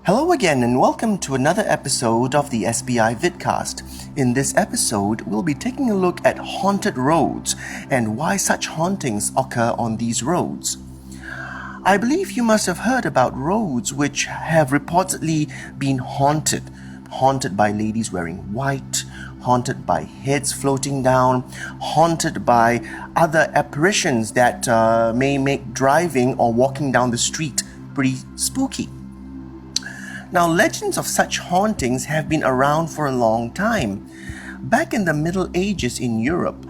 Hello again and welcome to another episode of the SPI Vidcast. In this episode, we'll be taking a look at haunted roads and why such hauntings occur on these roads. I believe you must have heard about roads which have reportedly been haunted by ladies wearing white, haunted by heads floating down, haunted by other apparitions that may make driving or walking down the street pretty spooky. Now, legends of such hauntings have been around for a long time. Back in the Middle Ages in Europe,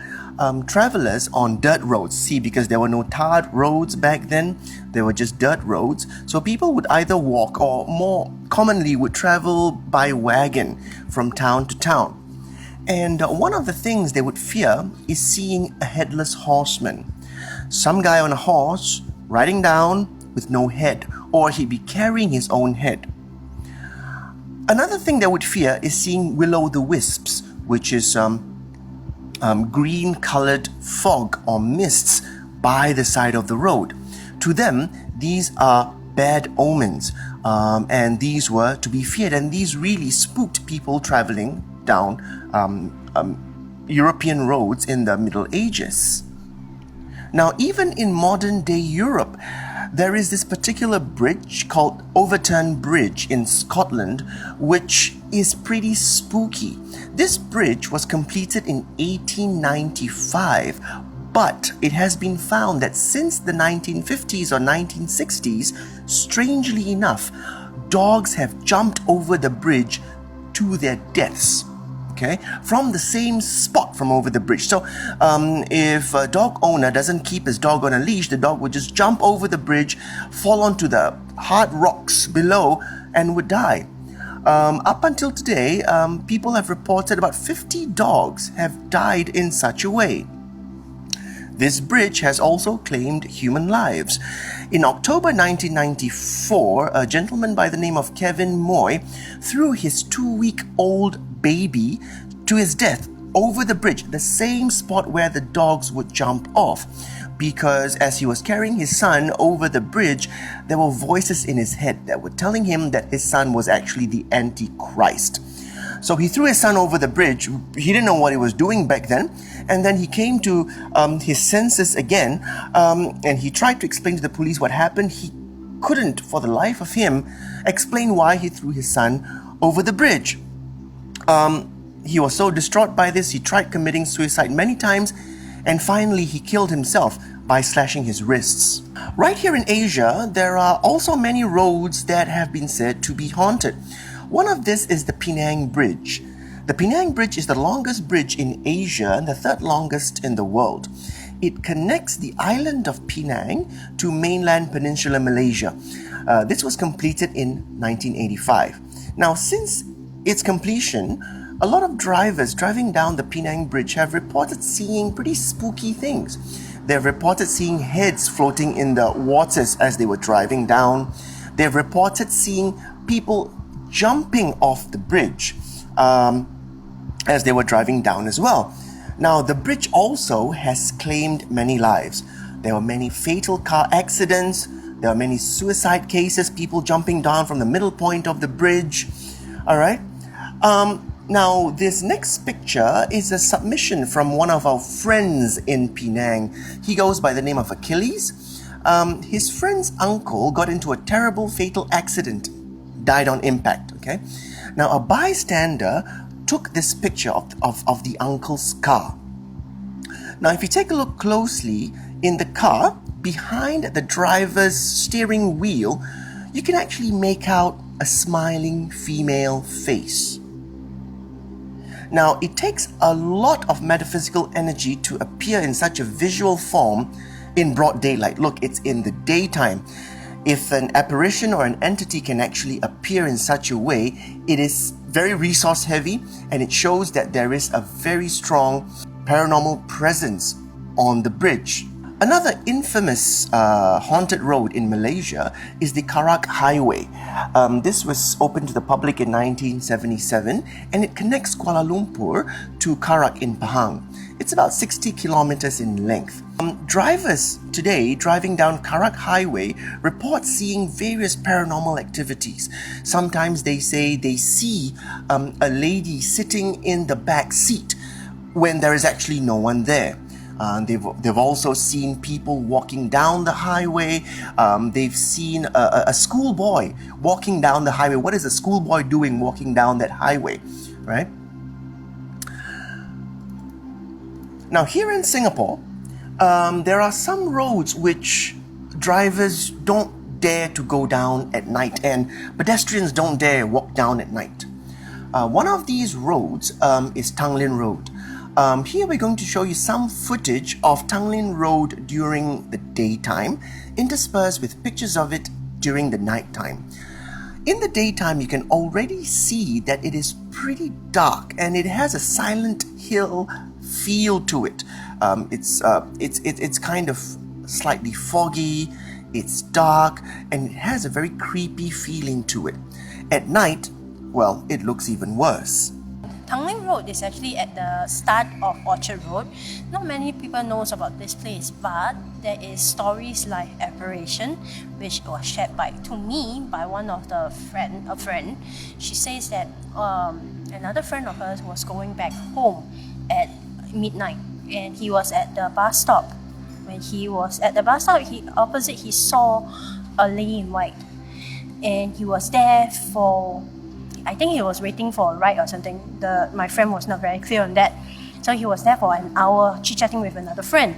travelers on dirt roads, because there were no tarred roads back then, there were just dirt roads, so people would either walk or more commonly would travel by wagon from town to town. And one of the things they would fear is seeing a headless horseman. Some guy on a horse riding down with no head, or he'd be carrying his own head. Another thing they would fear is seeing will-o'-the-wisps, which is green-colored fog or mists by the side of the road. To them, these are bad omens, and these were to be feared, and these really spooked people traveling down European roads in the Middle Ages. Now, even in modern-day Europe, there is this particular bridge called Overtoun Bridge in Scotland, which is pretty spooky. This bridge was completed in 1895, but it has been found that since the 1950s or 1960s, strangely enough, dogs have jumped over the bridge to their deaths. Okay, from the same spot from over the bridge. So if a dog owner doesn't keep his dog on a leash, the dog would just jump over the bridge, fall onto the hard rocks below, and would die. Up until today, people have reported about 50 dogs have died in such a way. This bridge has also claimed human lives. In October 1994, a gentleman by the name of Kevin Moy threw his 2-week-old baby to his death over the bridge, the same spot where the dogs would jump off, because as he was carrying his son over the bridge, there were voices in his head that were telling him that his son was actually the Antichrist. So he threw his son over the bridge. He didn't know what he was doing back then, and then he came to his senses again, and he tried to explain to the police what happened. He couldn't, for the life of him, explain why he threw his son over the bridge. He was so distraught by this, he tried committing suicide many times, and finally he killed himself by slashing his wrists. Right here in Asia, there are also many roads that have been said to be haunted. One of this is the Penang Bridge. The Penang Bridge is the longest bridge in Asia and the third longest in the world. It connects the island of Penang to mainland Peninsular Malaysia. This was completed in 1985. Now, since its completion, a lot of drivers driving down the Penang Bridge have reported seeing pretty spooky things. They've reported seeing heads floating in the waters as they were driving down. They've reported seeing people jumping off the bridge as they were driving down as well. Now, the bridge also has claimed many lives. There were many fatal car accidents. There are many suicide cases, people jumping down from the middle point of the bridge. All right. Now, this next picture is a submission from one of our friends in Penang. He goes by the name of Achilles. His friend's uncle got into a terrible fatal accident, died on impact. Okay. Now, a bystander took this picture of the uncle's car. Now, if you take a look closely in the car, behind the driver's steering wheel, you can actually make out a smiling female face. Now, it takes a lot of metaphysical energy to appear in such a visual form in broad daylight. Look, it's in the daytime. If an apparition or an entity can actually appear in such a way, it is very resource heavy, and it shows that there is a very strong paranormal presence on the bridge. Another infamous haunted road in Malaysia is the Karak Highway. This was opened to the public in 1977 and it connects Kuala Lumpur to Karak in Pahang. It's about 60 kilometers in length. Drivers today driving down Karak Highway report seeing various paranormal activities. Sometimes they say they see a lady sitting in the back seat when there is actually no one there. They've also seen people walking down the highway. They've seen a schoolboy walking down the highway. What is a schoolboy doing walking down that highway, right? Now here in Singapore, there are some roads which drivers don't dare to go down at night and pedestrians don't dare walk down at night. One of these roads is Tanglin Road. Here we're going to show you some footage of Tanglin Road during the daytime, interspersed with pictures of it during the nighttime. In the daytime, you can already see that it is pretty dark and it has a Silent Hill feel to it. It's kind of slightly foggy, it's dark, and it has a very creepy feeling to it. At night, well, it looks even worse. Tanglin Road is actually at the start of Orchard Road. Not many people knows about this place, but there is stories like apparition, which was shared to me by one of a friend. She says that another friend of hers was going back home at midnight, and he was at the bus stop. When he was at the bus stop, he saw a lady in white, and he was there for, I think he was waiting for a ride or something. My friend was not very clear on that. So he was there for an hour chit-chatting with another friend.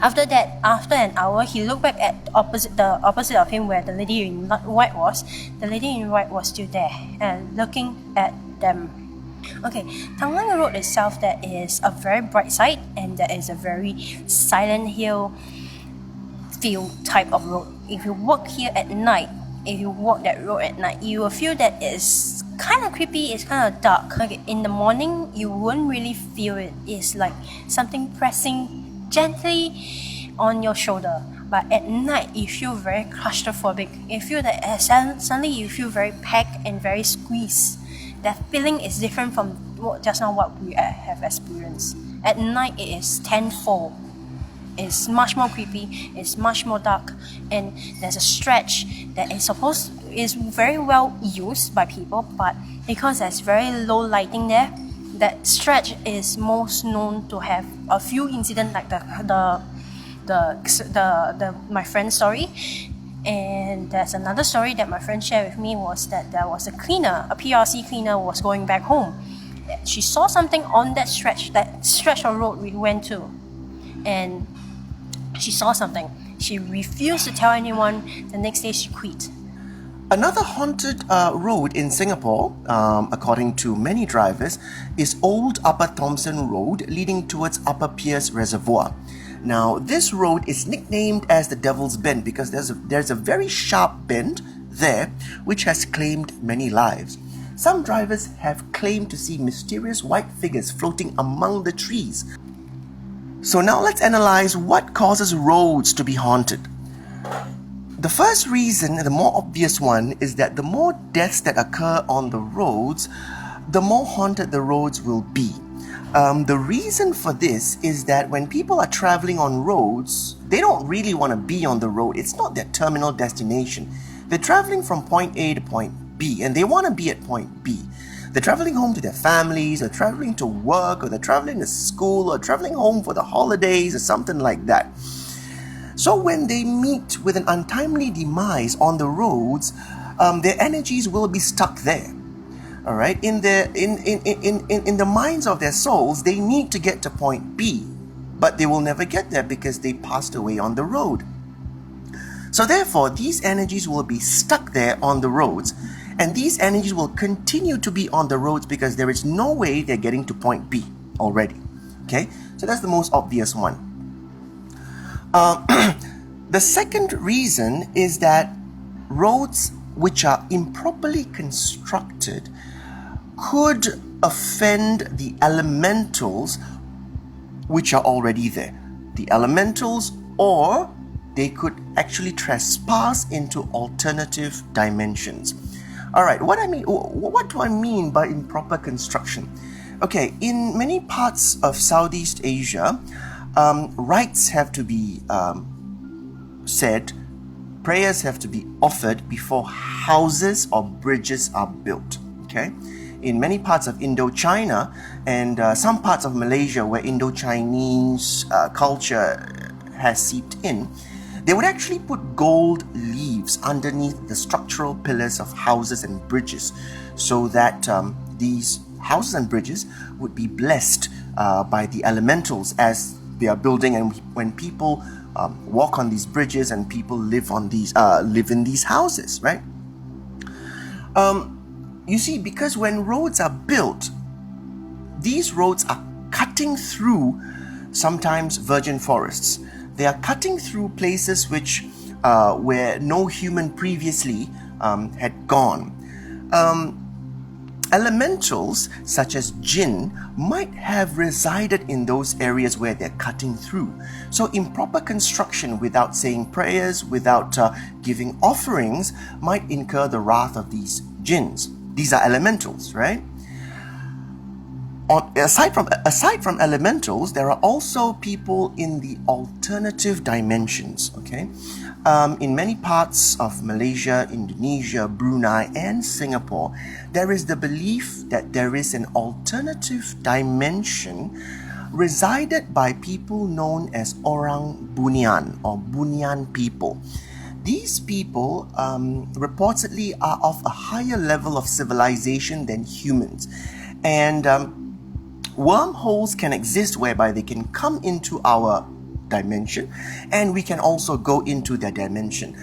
After an hour, he looked back at the opposite of him where the lady in white was. The lady in white was still there and looking at them. Okay, Tanglin Road itself, there is a very bright side and there is a very Silent Hill feel type of road. If you walk here at night, if you walk that road at night, you will feel that it's kind of creepy, it's kind of dark. Okay, in the morning, you won't really feel it. It's like something pressing gently on your shoulder. But at night, you feel very claustrophobic. You feel that suddenly you feel very packed and very squeezed. That feeling is different from what we have experienced. At night, it is tenfold. It's much more creepy, it's much more dark, and there's a stretch that is very well used by people, but because there's very low lighting there, that stretch is most known to have a few incidents like my friend's story. And there's another story that my friend shared with me, was that there was a PRC cleaner was going back home. She saw something on that stretch of road we went to, and she saw something. She refused to tell anyone. The next day she quit. Another haunted road in Singapore, according to many drivers, is Old Upper Thomson Road leading towards Upper Pierce Reservoir. Now, this road is nicknamed as the Devil's Bend because there's a very sharp bend there which has claimed many lives. Some drivers have claimed to see mysterious white figures floating among the trees. So now let's analyze what causes roads to be haunted. The first reason, the more obvious one, is that the more deaths that occur on the roads, the more haunted the roads will be. The reason for this is that when people are traveling on roads, they don't really want to be on the road. It's not their terminal destination. They're traveling from point A to point B, and they want to be at point B. They're traveling home to their families, or traveling to work, or they're traveling to school, or traveling home for the holidays, or something like that. So when they meet with an untimely demise on the roads, their energies will be stuck there. All right, in the minds of their souls, they need to get to point B, but they will never get there because they passed away on the road. So therefore, these energies will be stuck there on the roads, and these energies will continue to be on the roads because there is no way they're getting to point B already. Okay, so that's the most obvious one. The second reason is that roads which are improperly constructed could offend the elementals which are already there. the elementals, or they could actually trespass into alternative dimensions. All right, what do I mean by improper construction? Okay, in many parts of Southeast Asia, rites have to be said, prayers have to be offered before houses or bridges are built. Okay, in many parts of Indochina and some parts of Malaysia where Indo-Chinese culture has seeped in, they would actually put gold leaves underneath the structural pillars of houses and bridges so that these houses and bridges would be blessed by the elementals as they are building, and when people walk on these bridges and people live in these houses, right? You see, because when roads are built, these roads are cutting through sometimes virgin forests. They are cutting through places which where no human previously had gone. Elementals such as jinn might have resided in those areas where they're cutting through. So improper construction without saying prayers, without giving offerings, might incur the wrath of these jinns. These are elementals, right? Aside from elementals, there are also people in the alternative dimensions, okay? In many parts of Malaysia, Indonesia, Brunei, and Singapore, there is the belief that there is an alternative dimension resided by people known as Orang Bunian or Bunian people. These people reportedly are of a higher level of civilization than humans, and wormholes can exist whereby they can come into our dimension and we can also go into their dimension.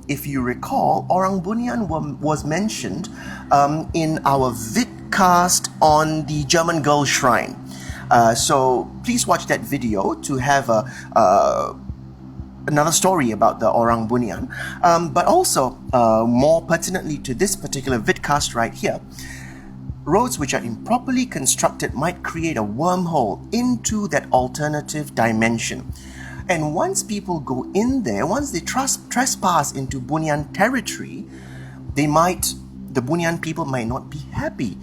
If you recall, Orang Bunian was mentioned in our Vidcast on the German Girl Shrine. So please watch that video to have another story about the Orang Bunian. But also, more pertinently to this particular Vidcast right here, roads which are improperly constructed might create a wormhole into that alternative dimension. And once people go in there, once they trespass into Bunian territory, the Bunian people might not be happy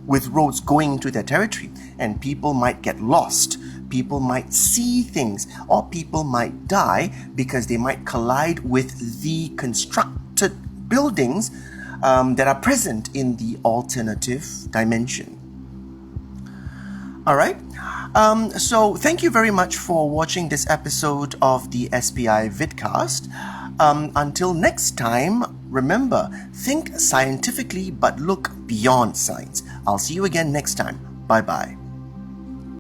with roads going into their territory, and people might get lost. People might see things, or people might die because they might collide with the constructed buildings that are present in the alternative dimension. All right. So thank you very much for watching this episode of the SPI Vidcast. Until next time, remember, think scientifically but look beyond science. I'll see you again next time. Bye-bye.